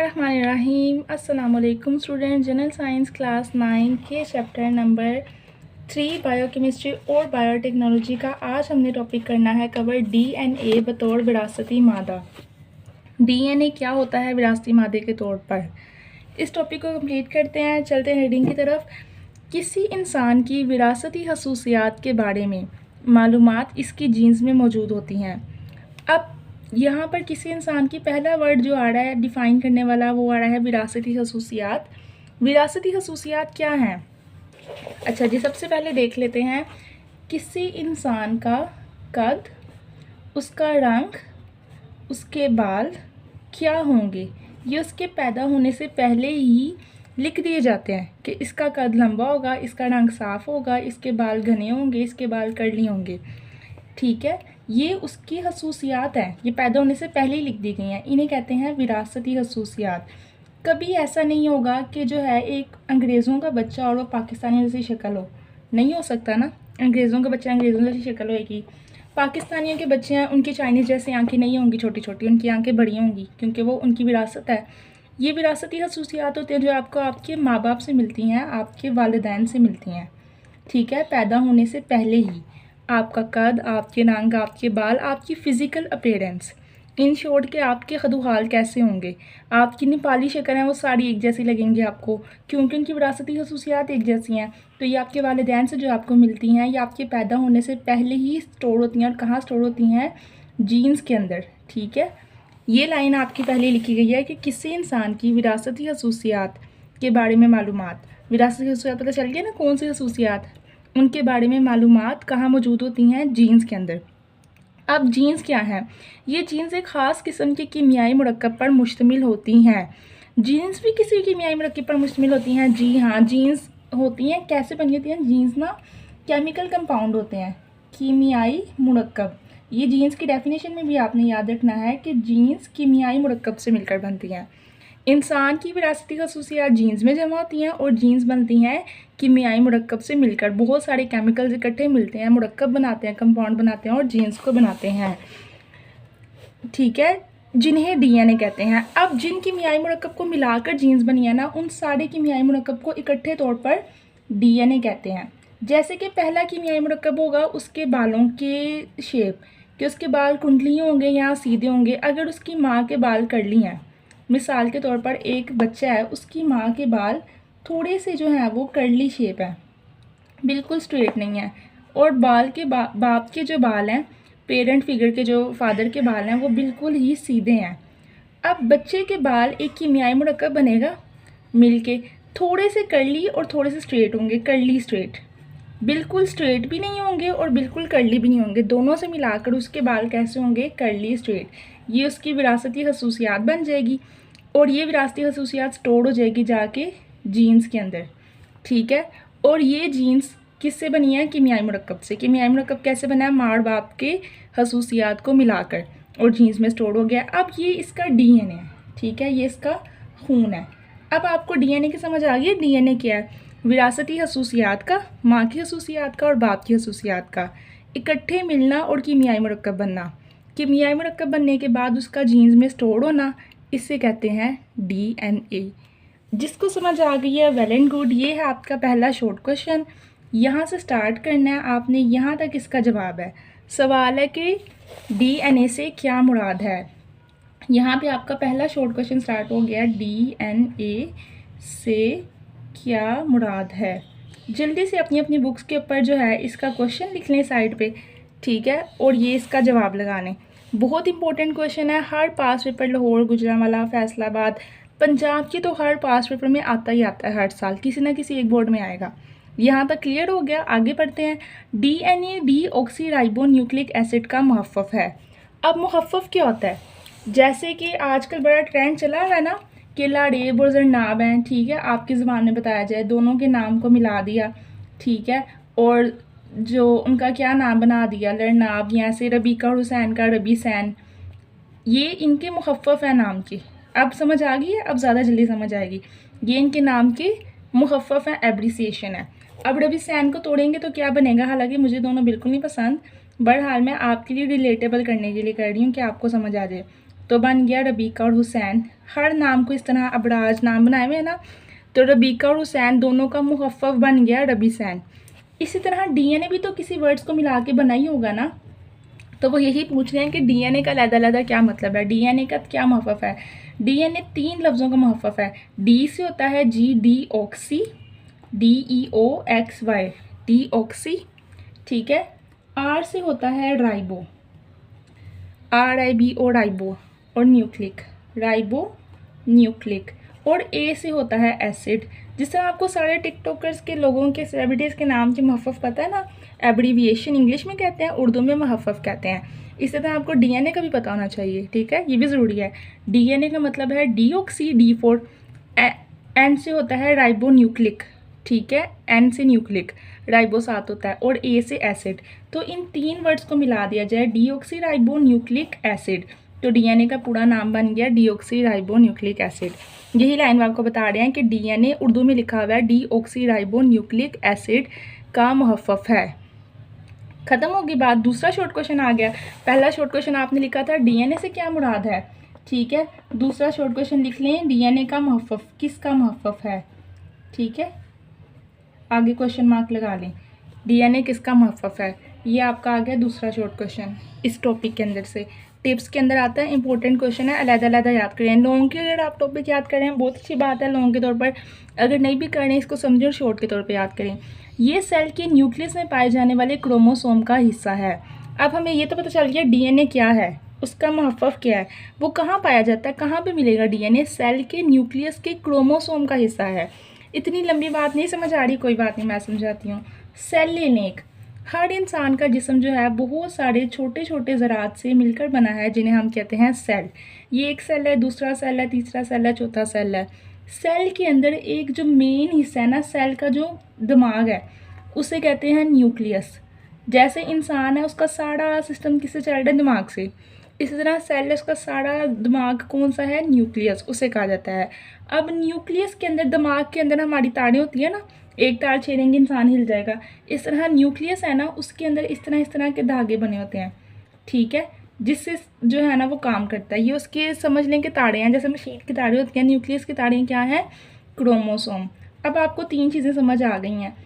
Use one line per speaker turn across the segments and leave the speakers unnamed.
बिस्मिल्लाहिर्रहमानिर्रहीम। अस्सलाम वालेकुम स्टूडेंट। जनरल साइंस क्लास 9 के चैप्टर नंबर 3 बायोकेमिस्ट्री और बायोटेक्नोलॉजी का आज हमने टॉपिक करना है कवर डीएनए बतौर विरासती मादा। डीएनए क्या होता है विरासती मादे के तौर पर, इस टॉपिक को कंप्लीट करते हैं। चलते हैं रीडिंग की तरफ। किसी इंसान की विरासती खसूसियात के बारे में मालूमात इसकी जीन्स में मौजूद होती हैं। अब यहाँ पर किसी इंसान की पहला वर्ड जो आ रहा है डिफ़ाइन करने वाला, वो आ रहा है विरासती खसूसियात। विरासती खसूसियात क्या हैं? अच्छा जी, सबसे पहले देख लेते हैं किसी इंसान का कद, उसका रंग, उसके बाल क्या होंगे। ये उसके पैदा होने से पहले ही लिख दिए जाते हैं कि इसका कद लंबा होगा, इसका रंग साफ़ होगा, इसके बाल घने होंगे, इसके बाल कर्ली होंगे। ठीक है, ये उसकी खसूसियात हैं, ये पैदा होने से पहले ही लिख दी गई हैं। इन्हें कहते हैं विरासती खसूसियात। कभी ऐसा नहीं होगा कि जो है एक अंग्रेज़ों का बच्चा और वो पाकिस्तानी जैसी शक्ल हो, नहीं हो सकता ना। अंग्रेज़ों का बच्चा अंग्रेज़ों जैसी शक्ल होगी, पाकिस्तानियों के बच्चे हैं उनकी चाइनीज़ जैसी आंखें नहीं होंगी, छोटी छोटी, उनकी आंखें बड़ी होंगी, क्योंकि वो उनकी विरासत है। ये विरासती खसूसियात होती हैं जो आपको आपके माँ बाप से मिलती हैं, आपके वालिदैन से मिलती हैं। ठीक है, पैदा होने से पहले ही आपका कद, आपके रंग, आपके बाल, आपकी फ़िज़िकल अपीयरेंस, इन शॉर्ट के आपके खदुहाल कैसे होंगे, आपकी नेपाली शक्ल है वो सारी एक जैसी लगेंगी आपको, क्योंकि उनकी विरासती खसूसियात एक जैसी हैं। तो ये आपके वालिदैन से जो आपको मिलती हैं, ये आपके पैदा होने से पहले ही स्टोर होती हैं। और कहाँ स्टोर होती हैं? जीन्स के अंदर। ठीक है, ये लाइन आपकी पहले लिखी गई है कि किसी इंसान की विरासती खसूसियात के बारे में मालूमात। विरासती खसूसियात पता चल गया ना, कौन सी खसूसियात, उनके बारे में मालूमात कहाँ मौजूद होती हैं? जीन्स के अंदर। अब जीन्स क्या है? ये जीन्स एक ख़ास किस्म के कीमियाई मुरक्कब पर मुश्तमिल होती हैं। जीन्स भी किसी कीमियाई मुरक्कब पर मुश्तमिल होती हैं। जी हाँ, जीन्स होती हैं। कैसे बनी होती हैं जीन्स ना? केमिकल कंपाउंड होते हैं, कीमियाई मुरक्कब। ये जीन्स की डेफिनेशन में भी आपने याद रखना है कि जीन्स कीमियाई मुरक्कब से मिलकर बनती हैं। इंसान की विरासती खसूसियात जीन्स में जमा होती हैं और जीन्स बनती हैं कीमियाई मुरक्कब से मिलकर। बहुत सारे केमिकल्स इकट्ठे मिलते हैं, मुरक्कब बनाते हैं, कंपाउंड बनाते हैं और जीन्स को बनाते हैं। ठीक है, जिन्हें डीएनए कहते हैं। अब जिन कीमियाई मुरक्कब को मिलाकर जीन्स बनी है ना, उन सारे कीमियाई मुरक्कब को इकट्ठे तौर पर डीएनए कहते हैं। जैसे कि पहला कीमियाई मुरक्कब होगा उसके बालों के शेप, कि उसके बाल कुंडली होंगे या सीधे होंगे। अगर उसकी माँ के बाल कर्ली हैं, मिसाल के तौर पर एक बच्चा है, उसकी माँ के बाल थोड़े से जो हैं वो कर्ली शेप है, बिल्कुल स्ट्रेट नहीं है। और बाल के बाप के जो बाल हैं, पेरेंट फिगर के जो फादर के बाल हैं, वो बिल्कुल ही सीधे हैं। अब बच्चे के बाल एक कीमियाई मुरक्कब बनेगा मिलके, थोड़े से कर्ली और थोड़े से स्ट्रेट होंगे, कर्ली स्ट्रेट। बिल्कुल स्ट्रेट भी नहीं होंगे और बिल्कुल कर्ली भी नहीं होंगे, दोनों से मिलाकर उसके बाल कैसे होंगे? Curly straight. ये उसकी विरासती खसूसियात बन जाएगी और ये विरासती खसूसियात स्टोर हो जाएगी जाके जीन्स के अंदर। ठीक है, और ये जीन्स किससे बनी है? कीमियाई मुरक्कब से। कीमियाई मुरक्कब कैसे बना है? माँ बाप के खसूसियात को मिलाकर, और जीन्स में स्टोर हो गया। अब ये इसका डीएनए है। ठीक है, ये इसका खून है। अब आपको डीएनए की समझ आ गई? डीएनए क्या है? विरासती खसूसियात का, माँ की खसूसियात का और बाप की खसूसियात का इकट्ठे मिलना और कीमियाई मुरक्कब बनना। कीमियाई मुरक्कब बनने के बाद उसका जीन्स में स्टोर होना, इसे कहते हैं डीएनए। जिसको समझ आ गई है वेल एंड गुड। ये है आपका पहला शॉर्ट क्वेश्चन, यहाँ से स्टार्ट करना है आपने, यहाँ तक इसका जवाब है। सवाल है कि डीएनए से क्या मुराद है। यहाँ पे आपका पहला शॉर्ट क्वेश्चन स्टार्ट हो गया, डीएनए से क्या मुराद है। जल्दी से अपनी अपनी बुक्स के ऊपर जो है इसका क्वेश्चन लिख लें साइड पे। ठीक है, और ये इसका जवाब लगाने। बहुत इंपॉर्टेंट क्वेश्चन है, हर पास पेपर, लाहौर, गुजरांवाला, फैसलाबाद, पंजाब की तो हर पास पेपर में आता ही आता है, हर साल किसी ना किसी एक बोर्ड में आएगा। यहाँ तक क्लियर हो गया, आगे बढ़ते हैं। डीएनए डीऑक्सीराइबो न्यूक्लिक एसिड का मुहफ़्फ़फ़ है। अब मुहफ़्फ़फ़ क्या होता है? जैसे कि आजकल बड़ा ट्रेंड चला है ना कि लाड़ेब और जरनाब हैं। ठीक है, आपकी ज़बान में बताया जाए, दोनों के नाम को मिला दिया। ठीक है, और जो उनका क्या नाम बना दिया, लरनाब, यहाँ से रबीका और हुसैन का रबी सैन, ये इनके मुखफ़्फ़फ़ है नाम के। अब समझ आ गई है? अब ज़्यादा जल्दी समझ आएगी। ये इनके नाम के मुखफ़्फ़फ़ हैं, एब्रिसिएशन है। अब रबी सैन को तोड़ेंगे तो क्या बनेगा? हालांकि मुझे दोनों बिल्कुल नहीं पसंद, बहरहाल मैं आपके लिए रिलेटेबल करने के लिए कर रही हूँ कि आपको समझ आ जाए। तो बन गया रबीका और हुसैन। हर नाम को इस तरह अबराज नाम बनाए हुए हैं ना, तो रबीका और हुसैन दोनों का मुखफ़फ़ बन गया रबीसैन। इसी तरह डीएनए भी तो किसी वर्ड्स को मिला के बना ही होगा ना, तो वो यही पूछ रहे हैं कि डीएनए का अलग-अलग क्या मतलब है, डीएनए का क्या मुखफ़फ़ है। डीएनए 3 लफ्ज़ों का मुखफ़फ़ है। डी से होता है G D oxy, DEOXY D oxy, ठीक है। आर से होता है राइबो, RIBO राइबो, और न्यूक्लिक राइबो न्यूक्लिक। और ए से होता है एसिड। जिस तरह आपको सारे टिकटॉकर्स के लोगों के सेलिब्रिटीज़ के नाम के मुखफ़फ़ पता है ना, एब्रीविएशन इंग्लिश में कहते हैं, उर्दू में मुखफ़फ़ कहते हैं। इसी तरह आपको डीएनए का भी पता होना चाहिए, ठीक है, ये भी ज़रूरी है। डीएनए का मतलब है डीऑक्सी D4, एन से होता है राइबो न्यूक्लिक, ठीक है, एन से न्यूक्लिक, राइबो साथ होता है, और ए से एसिड। तो इन 3 वर्ड्स को मिला दिया जाए डीऑक्सी राइबो न्यूक्लिक एसिड, तो डीएनए का पूरा नाम बन गया डीऑक्सी राइबो न्यूक्लिक एसिड। यही लाइन में आपको बता रहे हैं कि डीएनए उर्दू में लिखा हुआ है डीऑक्सी राइबो न्यूक्लिक एसिड का मुखफ़फ़ है। खत्म होगी बात। दूसरा शॉर्ट क्वेश्चन आ गया। पहला शॉर्ट क्वेश्चन आपने लिखा था डीएनए से क्या मुराद है, ठीक है। दूसरा शॉर्ट क्वेश्चन लिख लें डीएनए का मुखफ़फ़ किसका मुखफ़फ़ है, ठीक है। आगे क्वेश्चन मार्क लगा लें, डीएनए किसका मुखफ़फ़ है। ये आपका आ गया दूसरा शॉर्ट क्वेश्चन इस टॉपिक के अंदर से। टिप्स के अंदर आता है, इंपॉर्टेंट क्वेश्चन है, अलग-अलग याद करें। लॉन्ग के अगर आप टॉपिक याद करें बहुत अच्छी बात है लॉन्ग के तौर पर, अगर नहीं भी करने इसको समझें और शॉर्ट के तौर पर याद करें। ये सेल के न्यूक्लियस में पाए जाने वाले क्रोमोसोम का हिस्सा है। अब हमें ये तो पता चल गया डीएनए क्या है, उसका मुखफ़फ़ क्या है, वो कहाँ पाया जाता है, कहाँ पे मिलेगा डीएनए, सेल के न्यूक्लियस के क्रोमोसोम का हिस्सा है। इतनी लंबी बात नहीं समझ आ रही, कोई बात नहीं, मैं समझाती हूँ। सेल लेने एक, हर इंसान का जिस्म जो है बहुत सारे छोटे छोटे ज़रात से मिलकर बना है जिन्हें हम कहते हैं सेल। ये एक सेल है, दूसरा सेल है, तीसरा सेल है, चौथा सेल है। सेल के अंदर एक जो मेन हिस्सा है ना, सेल का जो दिमाग है उसे कहते हैं न्यूक्लियस। जैसे इंसान है उसका सारा सिस्टम किससे चल रहा है, दिमाग से। इसी तरह सेल है, उसका सारा दिमाग कौन सा है, न्यूक्लियस, उसे कहा जाता है। अब न्यूक्लियस के अंदर, दिमाग के अंदर हमारी तारें होती है ना, एक तार छेड़ेंगे इंसान हिल जाएगा। इस तरह न्यूक्लियस है ना, उसके अंदर इस तरह के धागे बने होते हैं, ठीक है, जिससे जो है ना वो काम करता है। ये उसके समझ लें कि तारे हैं, जैसे मशीन की तारे होती हैं, न्यूक्लियस की तारें क्या हैं, क्रोमोसोम। अब आपको 3 चीज़ें समझ आ गई हैं।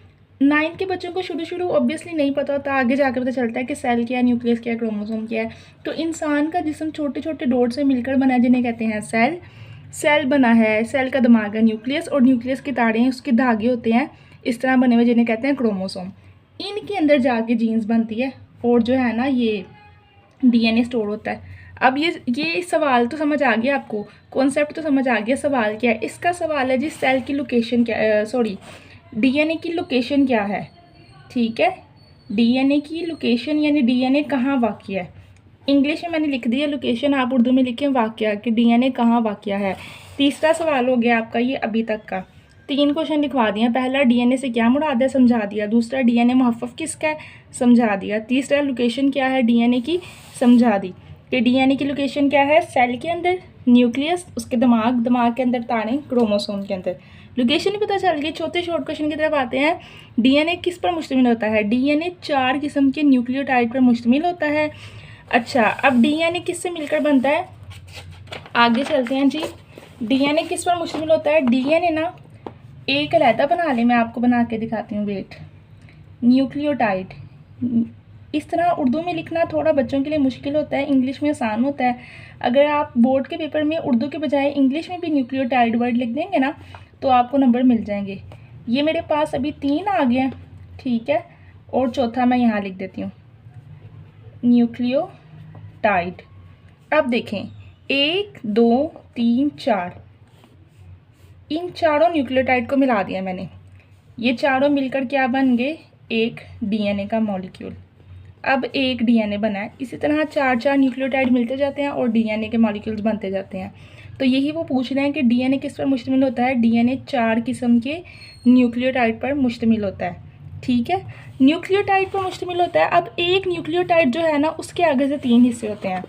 9th के बच्चों को शुरू ऑब्वियसली नहीं पता होता, आगे जाकर पता चलता है कि सेल क्या है, न्यूक्लियस क्या है, क्रोमोसोम क्या है। तो इंसान का जिस्म छोटे छोटे डॉट से मिलकर बना है जिन्हें कहते हैं सेल। सेल बना है, सेल का दिमाग है न्यूक्लियस, और न्यूक्लियस की तारें उसके धागे होते हैं इस तरह बने हुए जिन्हें कहते हैं क्रोमोसोम। इनके अंदर जाके जीन्स बनती है और जो है ना ये डीएनए स्टोर होता है। अब ये सवाल तो समझ आ गया आपको, कॉन्सेप्ट तो समझ आ गया, सवाल क्या है इसका। सवाल है जी सेल की लोकेशन क्या, सॉरी डीएनए की लोकेशन क्या है, ठीक है। डीएनए की लोकेशन यानी डीएनए कहाँ वाक़या है। इंग्लिश में मैंने लिख दिया लोकेशन, आप उर्दू में लिखें वाक़या, कि डीएनए कहाँ वाक़या है। तीसरा सवाल हो गया आपका ये अभी तक का। 3 क्वेश्चन लिखवा दिया। पहला डीएनए से क्या मुराद है, समझा दिया। दूसरा डीएनए मुखफ़फ़ किसका है, समझा दिया। तीसरा लोकेशन क्या है डीएनए की, समझा दी कि डीएनए की लोकेशन क्या है, सेल के अंदर न्यूक्लियस, उसके दिमाग के अंदर तारें, क्रोमोसोम के अंदर। लोकेशन ही पता चल गई। चौथे शॉर्ट क्वेश्चन की तरफ आते हैं। डीएनए किस पर मुश्तमिल होता है, डीएनए 4 किस्म के न्यूक्लियोटाइड पर मुश्तमिल होता है। अच्छा, अब डीएनए किससे मिलकर बनता है, आगे चलते हैं जी। डीएनए किस पर मुश्तमिल होता है, डीएनए ना एक अलहदा बना ले, मैं आपको बना के दिखाती हूँ, वेट। न्यूक्लियोटाइड इस तरह उर्दू में लिखना थोड़ा बच्चों के लिए मुश्किल होता है, इंग्लिश में आसान होता है। अगर आप बोर्ड के पेपर में उर्दू के बजाय इंग्लिश में भी न्यूक्लियोटाइड वर्ड लिख देंगे ना तो आपको नंबर मिल जाएंगे। ये मेरे पास अभी 3 आ गए हैं, ठीक है, और चौथा मैं यहाँ लिख देती हूँ, न्यूक्लियोटाइड। अब देखें 1 2 3 4, इन चारों न्यूक्लियोटाइड को मिला दिया मैंने। ये चारों मिलकर क्या बन गए, एक डीएनए का मॉलिक्यूल। अब एक डीएनए बना है। इसी तरह 4 न्यूक्लियोटाइड मिलते जाते हैं और डीएनए के मॉलिक्यूल्स बनते जाते हैं। तो यही वो पूछ रहे हैं कि डीएनए किस पर मुश्तमिल होता है, डीएनए 4 किस्म के न्यूक्लियोटाइड पर मुश्तमिल होता है, ठीक है। न्यूक्लियोटाइड पर मुश्तमिल होता है। अब एक न्यूक्लियोटाइड जो है ना उसके आगे से 3 हिस्से होते हैं।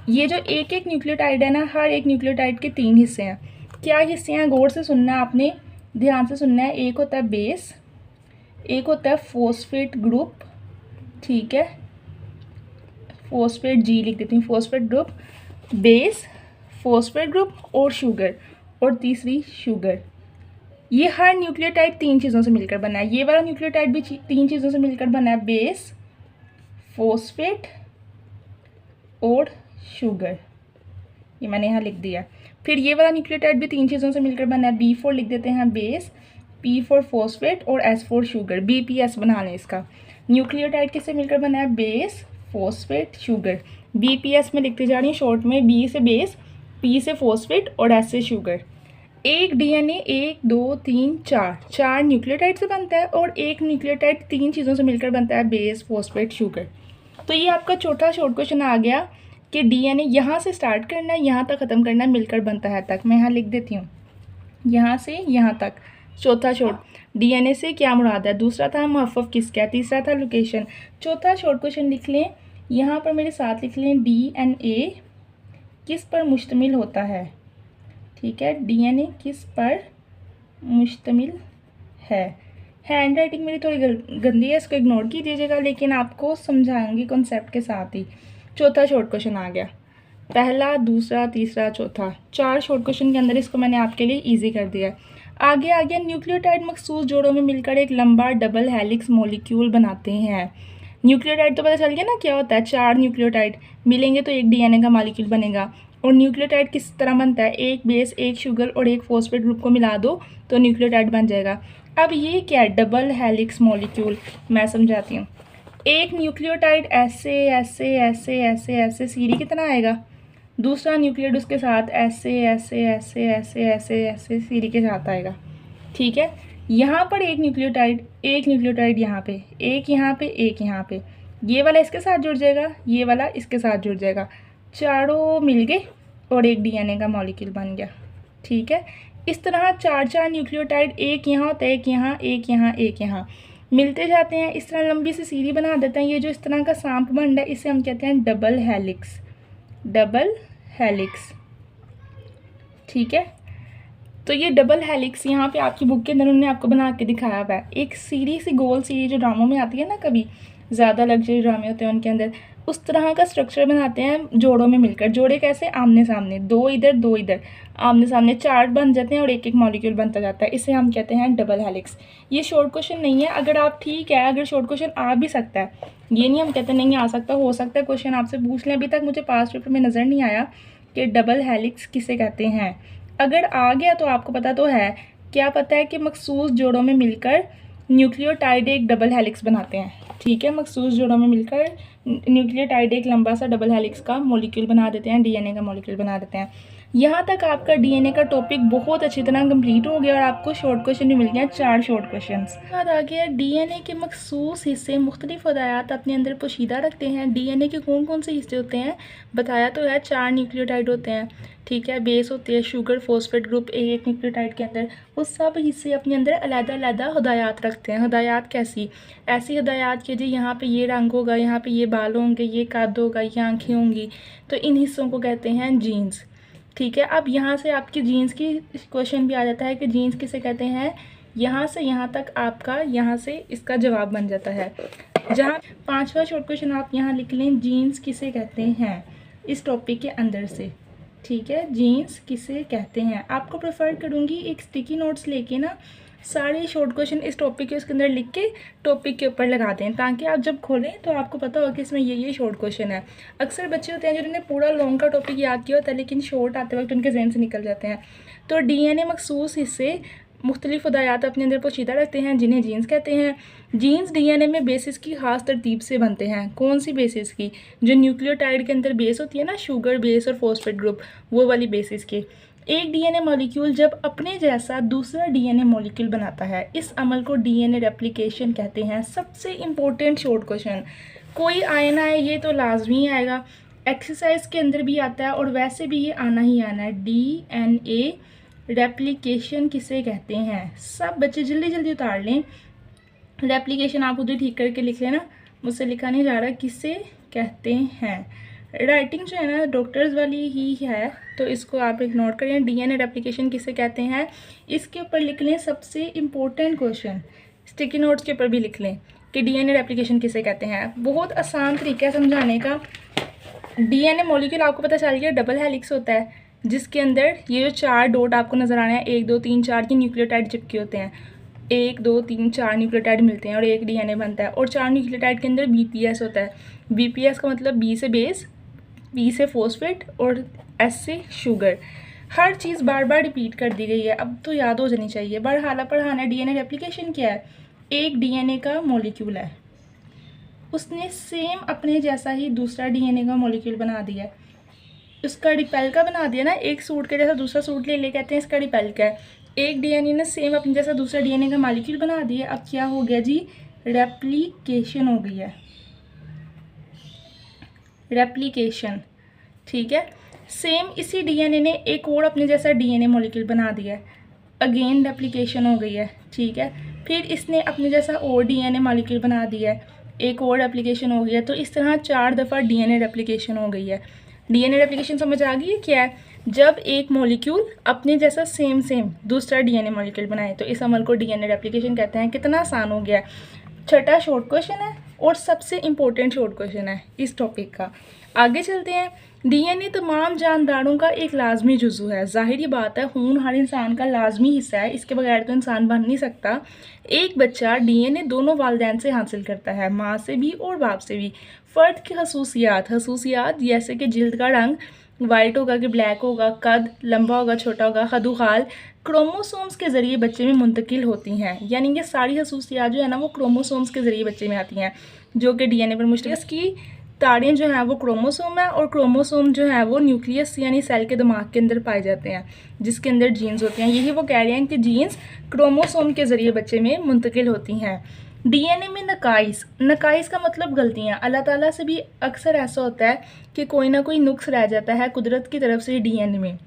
ये जो एक न्यूक्लियोटाइड है ना, हर एक न्यूक्लियोटाइड के 3 हिस्से हैं। क्या हिस्से हैं, गौर से सुनना है आपने, ध्यान से सुनना है। एक होता है बेस, एक होता है फॉस्फेट ग्रुप, ठीक है, फॉस्फेट जी लिख देती हूँ, phosphate group, base, phosphate group और शुगर, और तीसरी शुगर। ये हर न्यूक्लियोटाइड 3 चीज़ों से मिलकर बना है। ये वाला न्यूक्लियोटाइड भी 3 चीज़ों से मिलकर बना है, बेस, फॉस्फेट और शुगर। ये मैंने यहाँ लिख दिया। फिर ये वाला न्यूक्लियोटाइड भी 3 चीज़ों से मिलकर बना है, B4 लिख देते हैं बेस, P फॉर फॉस्फेट और S फॉर शुगर, BPS बना लें इसका। न्यूक्लियोटाइड किससे मिलकर बना है, बेस, फॉस्फेट, शुगर। BPS में लिखते जा रही हूँ शॉर्ट में, B से बेस, P से फॉस्फेट और S से शुगर। एक DNA 1 2 3 4 न्यूक्लियोटाइड से बनता है, और एक न्यूक्लियोटाइड 3 चीज़ों से मिलकर बनता है, बेस, फॉस्फेट, शुगर। तो ये आपका चौथा शॉर्ट क्वेश्चन आ गया कि DNA यहाँ से स्टार्ट करना है, यहाँ तक ख़त्म करना है, मिलकर बनता है तक। मैं यहाँ लिख देती हूँ, यहाँ से यहाँ तक। चौथा शॉर्ट, DNA से क्या मुराद है। दूसरा था मुहफ़्फ़फ़ किसका है, तीसरा था लोकेशन। चौथा शॉर्ट क्वेश्चन लिख लें, यहाँ पर मेरे साथ लिख लें, DNA किस पर मुश्तमिल होता है। ठीक है, DNA किस पर मुश्तमिल है। हैंड राइटिंग मेरी थोड़ी गंदी है, इसको इग्नोर कीजिएगा, लेकिन आपको समझाऊंगी कॉन्सेप्ट के साथ ही। चौथा शॉर्ट क्वेश्चन आ गया, पहला, दूसरा, तीसरा, चौथा, 4 शॉर्ट क्वेश्चन के अंदर इसको मैंने आपके लिए इजी कर दिया। आगे आ गया, न्यूक्लियोटाइड मखसूस जोड़ों में मिलकर एक लंबा डबल हेलिक्स मॉलिक्यूल बनाते हैं। न्यूक्लियोटाइड तो पता चल गया ना क्या होता है, 4 न्यूक्लियोटाइड मिलेंगे तो एक DNA का मॉलिक्यूल बनेगा। और न्यूक्लियोटाइड किस तरह बनता है, एक बेस, एक शुगर और एक फॉस्फेट ग्रुप को मिला दो तो न्यूक्लियोटाइड बन जाएगा। अब ये क्या है, डबल हेलिक्स मॉलिक्यूल, मैं समझाती हूँ। एक न्यूक्लियोटाइड ऐसे ऐसे ऐसे ऐसे ऐसे सीरी की तरह आएगा, दूसरा न्यूक्लियोटाइड उसके साथ ऐसे ऐसे ऐसे ऐसे ऐसे ऐसे सीरी के साथ आएगा। ठीक है, यहाँ पर एक न्यूक्लियोटाइड यहाँ पे, एक यहाँ पे, एक यहाँ पे, ये वाला इसके साथ जुड़ जाएगा, ये वाला इसके साथ जुड़ जाएगा, चारों मिल गए और एक DNA का मॉलिक्यूल बन गया। ठीक है, इस तरह 4 न्यूक्लियोटाइड, एक यहाँ होता है, एक यहाँ, एक यहाँ, एक यहाँ, मिलते जाते हैं, इस तरह लंबी सी सीरी बना देते हैं। ये जो इस तरह का सांप बन रहा है, इसे हम कहते हैं डबल हेलिक्स, डबल हेलिक्स। ठीक है, तो ये डबल हेलिक्स यहाँ पे आपकी बुक के अंदर उन्होंने आपको बना के दिखाया हुआ है। एक सीरी सी गोल सीरी जो ड्रामों में आती है ना, कभी ज़्यादा लग्जरी ड्रामे होते हैं उनके अंदर, उस तरह का स्ट्रक्चर बनाते हैं जोड़ों में मिलकर। जोड़े कैसे, आमने सामने, 2 इधर 2 इधर, आमने सामने 4 बन जाते हैं और एक एक मॉलिक्यूल बनता जाता है। इसे हम कहते हैं डबल हेलिक्स। ये शॉर्ट क्वेश्चन नहीं है, अगर आप ठीक है, अगर शॉर्ट क्वेश्चन आ भी सकता है, ये नहीं हम कहते नहीं आ सकता, हो सकता है क्वेश्चन आपसे पूछ लें। अभी तक मुझे पास पेपर में नज़र नहीं आया कि डबल हेलिक्स किसे कहते हैं। अगर आ गया तो आपको पता तो है, क्या पता है कि मखसूस जोड़ों में मिलकर न्यूक्लियोटाइड एक डबल हेलिक्स बनाते हैं। ठीक है, मखसूस जोड़ों में मिलकर न्यूक्लियोटाइड एक लंबा सा डबल हेलिक्स का मॉलिक्यूल बना देते हैं, DNA का मॉलिक्यूल बना देते हैं। यहाँ तक आपका DNA का टॉपिक बहुत अच्छी तरह कंप्लीट हो गया और आपको शॉर्ट क्वेश्चन भी मिल गया, 4 शॉर्ट क्वेश्चन। बाद आ गया, DNA के मखसूस हिस्से मुख्तलिफ हदायत अपने अंदर पोशीदा रखते हैं। DNA के कौन कौन से हिस्से होते हैं, बताया तो है, 4 न्यूक्लियोटाइड होते हैं। ठीक है, बेस होती है, शुगर, फॉस्फेट ग्रुप, एक न्यूक्लियोटाइड के अंदर, वो सब हिस्से अपने अंदर अलग-अलग हदायत रखते हैं। हदायत कैसी, ऐसी हदायत कि जी यहाँ पे ये रंग होगा, यहाँ पे ये बाल होंगे, ये कद होगा, ये आँखें होंगी, तो इन हिस्सों को कहते हैं जीन्स। ठीक है, अब यहाँ से आपकी जीन्स की क्वेश्चन भी आ जाता है कि जीन्स किसे कहते हैं। यहाँ से यहाँ तक आपका यहाँ से इसका जवाब बन जाता है। जहाँ 5वां शॉर्ट क्वेश्चन आप यहाँ लिख लें, जीन्स किसे कहते हैं, इस टॉपिक के अंदर से। ठीक है, जीन्स किसे कहते हैं। आपको प्रेफर करूँगी एक स्टिकी नोट्स लेके ना सारे शॉर्ट क्वेश्चन इस टॉपिक के उसके अंदर लिख के टॉपिक के ऊपर लगा दें, ताकि आप जब खोलें तो आपको पता हो कि इसमें ये शॉर्ट क्वेश्चन है। अक्सर बच्चे होते हैं जिन्होंने पूरा लॉन्ग का टॉपिक याद किया होता है, लेकिन शॉर्ट आते वक्त उनके जहन से निकल जाते हैं। तो DNA मखसूस हिस्से मुख्तलिफ हदायत अपने अंदर पोशीदा रखते हैं, जिन्हें जीन्स कहते हैं। जीन्स DNA में बेसिस की ख़ास तरतीब से बनते हैं। कौन सी बेसिस की, जो न्यूक्लियोटाइड के अंदर बेस होती है ना, शुगर बेस और फॉस्फेट ग्रुप, वो वाली बेसिस के। एक DNA मॉलिक्यूल जब अपने जैसा दूसरा DNA मॉलिक्यूल बनाता है, इस अमल को DNA रेप्लिकेशन कहते हैं। सबसे इम्पोर्टेंट शॉर्ट क्वेश्चन, कोई आए ना आए, ये तो लाजमी आएगा, एक्सरसाइज के अंदर भी आता है और वैसे भी ये आना ही आना है। DNA रेप्लिकेशन किसे कहते हैं, सब बच्चे जल्दी जल्दी उतार लें। रेप्लिकेशन आप उधर ठीक करके लिख लेना, मुझसे लिखा नहीं जा रहा, किसे कहते हैं। राइटिंग जो है ना डॉक्टर्स वाली ही है, तो इसको आप इग्नोर करें। DNA रेप्लिकेशन किसे कहते हैं, इसके ऊपर लिख लें सबसे इम्पोर्टेंट क्वेश्चन, स्टिकी नोट्स के ऊपर भी लिख लें कि DNA रेप्लिकेशन किसे कहते हैं। बहुत आसान तरीका है समझाने का। DNA मॉलिक्यूल आपको पता चल गया डबल हेलिक्स होता है, जिसके अंदर ये जो 4 डॉट आपको नज़र आ रहे हैं, 1 2 3 4 के न्यूक्लियोटाइड चिपके होते हैं। 1 2 3 4 न्यूक्लियोटाइड मिलते हैं और एक डीएनए बनता है। और 4 न्यूक्लियोटाइड के अंदर बीपीएस होता है। बीपीएस का मतलब बी से बेस, पी से फॉस्फेट और एस से शुगर। हर चीज़ बार बार रिपीट कर दी गई है, अब तो याद हो जानी चाहिए। बरहाला पढ़ाना। डीएनए रेप्लिकेशन क्या है? एक डीएनए का मॉलिक्यूल है, उसने सेम अपने जैसा ही दूसरा डीएनए का मॉलिक्यूल बना दिया है, उसका रिपेल का बना दिया ना। एक सूट के जैसा दूसरा सूट ले कहते हैं इसका रिपेल का है। एक डीएनए ने सेम अपने जैसा दूसरा डीएनए का मॉलिक्यूल बना दिया। अब क्या हो गया जी? रेप्लिकेशन हो गई है, रेप्लिकेशन। ठीक है, सेम इसी डीएनए ने एक और अपने जैसा डीएनए मॉलिक्यूल बना दिया है, अगेन रेप्लिकेशन हो गई है। ठीक है, फिर इसने अपने जैसा और डीएनए मॉलिक्यूल बना दिया है, एक और रेप्लिकेशन हो गई है। तो इस तरह 4 दफ़ा डीएनए रेप्लिकेशन हो गई है। डीएनए रेप्लिकेशन समझ आ गई है क्या है? जब एक मॉलिक्यूल अपने जैसा सेम दूसरा डीएनए मॉलिक्यूल बनाए तो इस अमल को डीएनए रेप्लिकेशन कहते हैं। कितना आसान हो गया। छठा शॉर्ट क्वेश्चन है और सबसे इम्पोर्टेंट शॉर्ट क्वेश्चन है इस टॉपिक का। आगे चलते हैं। डीएनए तमाम जानदारों का एक लाजमी जुज़ू है। ज़ाहिर बात है, खून हर इंसान का लाजमी हिस्सा है, इसके बगैर तो इंसान बन नहीं सकता। एक बच्चा डीएनए दोनों वालिदैन से हासिल करता है, माँ से भी और बाप से भी। फ़र्द की खसूसियात जैसे कि जिल्द का रंग वाइट होगा कि ब्लैक होगा, कद लंबा होगा छोटा होगा, खदुखाल क्रोमोसोम्स के ज़रिए बच्चे में मुंतकिल होती हैं। यानी कि सारी खसूसियात जो है ना वो क्रोमोसोम्स के ज़रिए बच्चे में आती हैं, जो कि डीएनए पर मुश्तमिल। इसकी तारें जो हैं वो क्रोमोसोम है और क्रोमोसोम जो है वो न्यूक्लियस यानी सेल के दिमाग के अंदर पाए जाते हैं, जिसके अंदर जीन्स होते हैं। यही वो कह रहे हैं कि जीन्स क्रोमोसोम के ज़रिए बच्चे में मुंतकिल होती हैं। डीएनए में नकाइस का मतलब गलतियाँ। अल्लाह ताला से भी अक्सर ऐसा होता है कि कोई ना कोई नुक्स रह जाता है कुदरत की तरफ से डीएनए में,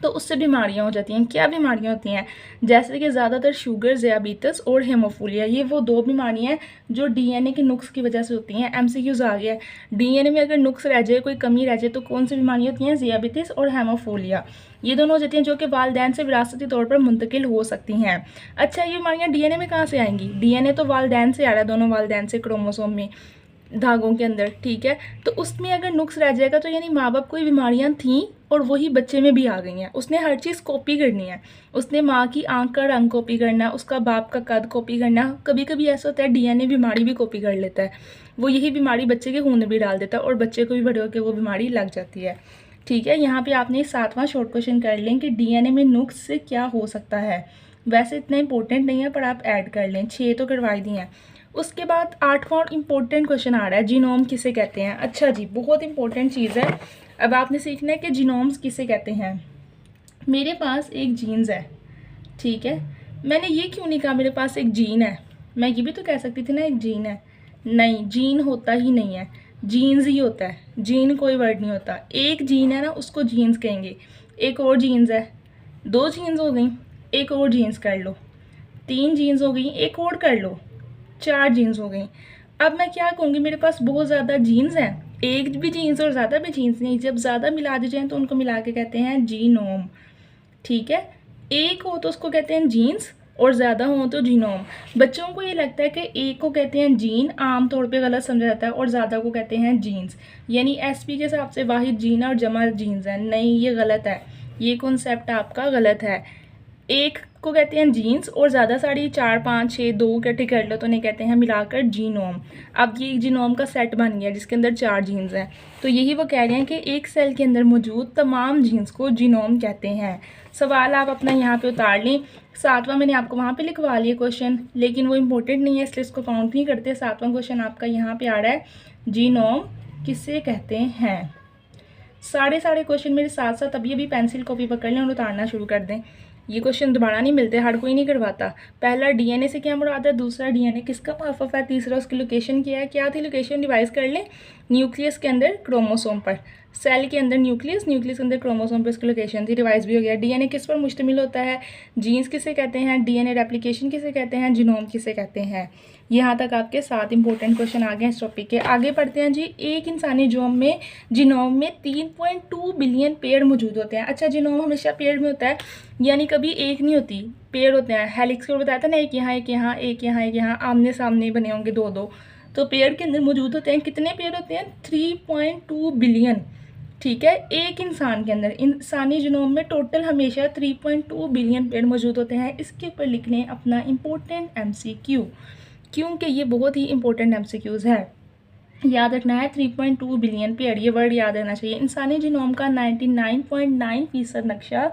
तो उससे बीमारियां हो जाती हैं। क्या बीमारियां होती हैं? जैसे कि ज़्यादातर शुगर, ज़ियाबीतस और हेमोफीलिया। ये वो 2 बीमारियां हैं जो डीएनए के नुक्स की वजह से होती हैं। एमसीक्यूज आ गया, डीएनए में अगर नुक्स रह जाए, कोई कमी रह जाए तो कौन सी बीमारियां होती हैं? ज़ियाबीतस और हेमोफीलिया। ये दोनों हो जाती हैं जो कि वालिदैन से विरासती तौर पर मुंतकिल हो सकती हैं। अच्छा, ये बीमारियाँ डीएनए में कहाँ से आएंगी? डीएनए तो वालिदैन से आ रहा है, दोनों वालिदैन से क्रोमोसोम में, धागों के अंदर। ठीक है, तो उसमें अगर नुक्स रह जाएगा तो यानी माँ बाप कोई बीमारियां थीं और वही बच्चे में भी आ गई हैं। उसने हर चीज़ कॉपी करनी है, उसने माँ की आंख का रंग कॉपी करना, उसका बाप का कद कॉपी करना। कभी कभी ऐसा होता है डीएनए बीमारी भी कॉपी कर लेता है, वो यही बीमारी बच्चे के खून में भी डाल देता है और बच्चे को भी बड़े होकर वो बीमारी लग जाती है। ठीक है, यहाँ पे आपने 7वां शॉर्ट क्वेश्चन कर लें कि डीएनए में नुक्स से क्या हो सकता है। वैसे इतना इंपॉर्टेंट नहीं है पर आप ऐड कर लें, 6 तो करवाई दी हैं। उसके बाद 8वां और इम्पोर्टेंट क्वेश्चन आ रहा है, जीनोम किसे कहते हैं। अच्छा जी, बहुत इंपॉर्टेंट चीज़ है। अब आपने सीखना है कि जीनोम्स किसे कहते हैं। मेरे पास एक जीन्स है, ठीक है, मैंने ये क्यों नहीं कहा मेरे पास एक जीन है? मैं ये भी तो कह सकती थी ना एक जीन है। नहीं, जीन होता ही नहीं है, जीन्स ही होता है, जीन कोई वर्ड नहीं होता। एक जीन है ना उसको जीन्स कहेंगे। एक और जीन्स है, 2 जीन्स हो गई, एक और जीन्स कर लो, 3 जीन्स हो गई, एक और कर लो, 4 जीन्स हो गई। अब मैं क्या कहूँगी, मेरे पास बहुत ज़्यादा जीन्स हैं, एक भी जीन्स और ज़्यादा भी जीन्स नहीं। जब ज़्यादा मिला दी जाए तो उनको मिला के कहते हैं जीनोम। ठीक है, एक हो तो उसको कहते हैं जीन्स और ज़्यादा हो तो जीनोम। बच्चों को ये लगता है कि एक को कहते हैं जीन, आमतौर पे गलत समझा जाता है, और ज़्यादा को कहते हैं जीन्स। यानी एसपी के हिसाब से वाहिद जीन और जमा जीन्स है। नहीं, ये गलत है, ये कॉन्सेप्ट आपका गलत है। एक को कहते हैं जीन्स और ज़्यादा सारी 4 5 6 2 इकट्ठे कर लो तो उन्हें कहते हैं मिलाकर जीनोम। अब ये जीनोम का सेट बन गया जिसके अंदर 4 जीन्स हैं। तो यही वो कह रहे हैं कि एक सेल के अंदर मौजूद तमाम जीन्स को जीनोम कहते हैं। सवाल आप अपना यहाँ पे उतार लें। 7वां मैंने आपको वहाँ पे लिखवा लिया क्वेश्चन, लेकिन वो इम्पोर्टेंट नहीं है इसलिए इसको काउंट नहीं करते। 7वां क्वेश्चन आपका यहाँ पे आ रहा है, जीनोम किसे कहते हैं। सारे क्वेश्चन मेरे साथ साथ अभी पेंसिल कॉपी पकड़ लें और उतारना शुरू कर दें। ये क्वेश्चन दोबारा नहीं मिलते, हर कोई नहीं करवाता। पहला डीएनए से क्या मुराद है, दूसरा डीएनए किसका मुआफ़ है, तीसरा उसकी लोकेशन क्या थी, लोकेशन डिवाइस कर लें। न्यूक्लियस के अंदर क्रोमोसोम पर, सेल के अंदर न्यूक्लियस के अंदर क्रोमोसोम पर उसकी लोकेशन थी, रिवाइज भी हो गया। डीएनए किस पर मुश्तमिल होता है, जीन्स किसे कहते हैं, डीएनए रेप्लिकेशन किसे कहते हैं, जीनोम किसे कहते हैं। यहाँ तक आपके 7 इंपॉर्टेंट क्वेश्चन आ गए इस टॉपिक के। आगे पढ़ते हैं जी। एक इंसानी जीनोम में 3.2 बिलियन पेड़ मौजूद होते हैं। अच्छा, जीनोम हमेशा पेड़ में होता है, यानी कभी एक नहीं होती, पेड़ होते हैं। हेलिक्स को बताया था ना, एक यहाँ एक यहाँ एक यहाँ एक यहाँ, आमने सामने बने होंगे 2-2। तो पेड़ के अंदर मौजूद होते हैं, कितने पेड़ होते हैं, 3.2 बिलियन। ठीक है। एक इंसान के अंदर इंसानी जीनोम में टोटल हमेशा 3.2 बिलियन पेड़ मौजूद होते हैं। इसके ऊपर लिख लें अपना इम्पोर्टेंट MCQ, क्योंकि ये बहुत ही इंपॉर्टेंट MCQs है। याद रखना है 3.2 बिलियन पेड़, ये वर्ड याद रहना चाहिए। इंसानी जीनोम का 99.9% नक्शा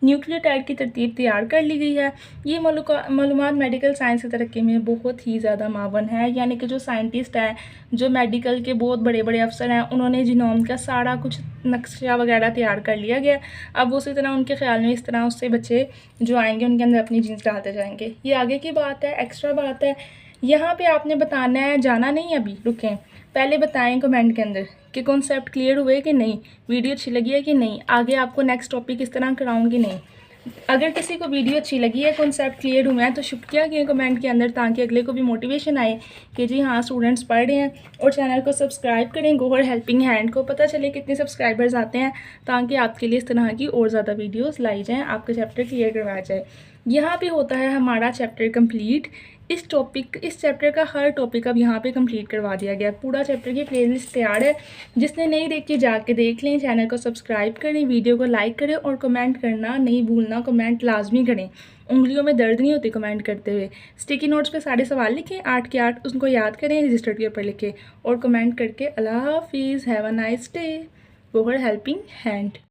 न्यूक्लियोटाइड की तरतीब तैयार कर ली गई है। ये मालूमात मेडिकल साइंस की तरक्की में बहुत ही ज़्यादा मावन है, यानी कि जो साइंटिस्ट हैं, जो मेडिकल के बहुत बड़े बड़े अफसर हैं, उन्होंने जीनोम का सारा कुछ नक्शा वगैरह तैयार कर लिया गया। अब उसी तरह उनके ख्याल में इस तरह उससे बच्चे जो आएंगे उनके अंदर अपनी जीन्स डालते जाएंगे। ये आगे की बात है, एक्स्ट्रा बात है। यहाँ पे आपने बताना है, जाना नहीं, अभी रुकें, पहले बताएं कमेंट के अंदर कि कॉन्सेप्ट क्लियर हुए कि नहीं, वीडियो अच्छी लगी है कि नहीं, आगे आपको नेक्स्ट टॉपिक किस तरह कराऊंगी नहीं। अगर किसी को वीडियो अच्छी लगी है, कॉन्सेप्ट क्लियर हुआ है, तो शुक्रिया किए कमेंट के अंदर, ताकि अगले को भी मोटिवेशन आए कि जी हाँ स्टूडेंट्स पढ़ रहे हैं। और चैनल को सब्सक्राइब करें, गोहर हेल्पिंग हैंड को पता चले कितने सब्सक्राइबर्स आते हैं, ताकि आपके लिए इस तरह की और ज़्यादा वीडियोज़ लाई जाएँ, आपका चैप्टर क्लियर करवाया जाए। यहाँ पे होता है हमारा चैप्टर कंप्लीट। इस चैप्टर का हर टॉपिक अब यहाँ पे कंप्लीट करवा दिया गया। पूरा चैप्टर की प्लेलिस्ट तैयार है, जिसने नहीं देखी जाके देख लें। चैनल को सब्सक्राइब करें, वीडियो को लाइक करें और कमेंट करना नहीं भूलना, कमेंट लाजमी करें। उंगलियों में दर्द नहीं होती कमेंट करते हुए। स्टिकी नोट्स पे सारे सवाल लिखें 8 के 8, उनको याद करें, रजिस्टर्ड के ऊपर लिखें और कमेंट करके अल्लाह हाफिज़, have a nice day. Gohar helping hand.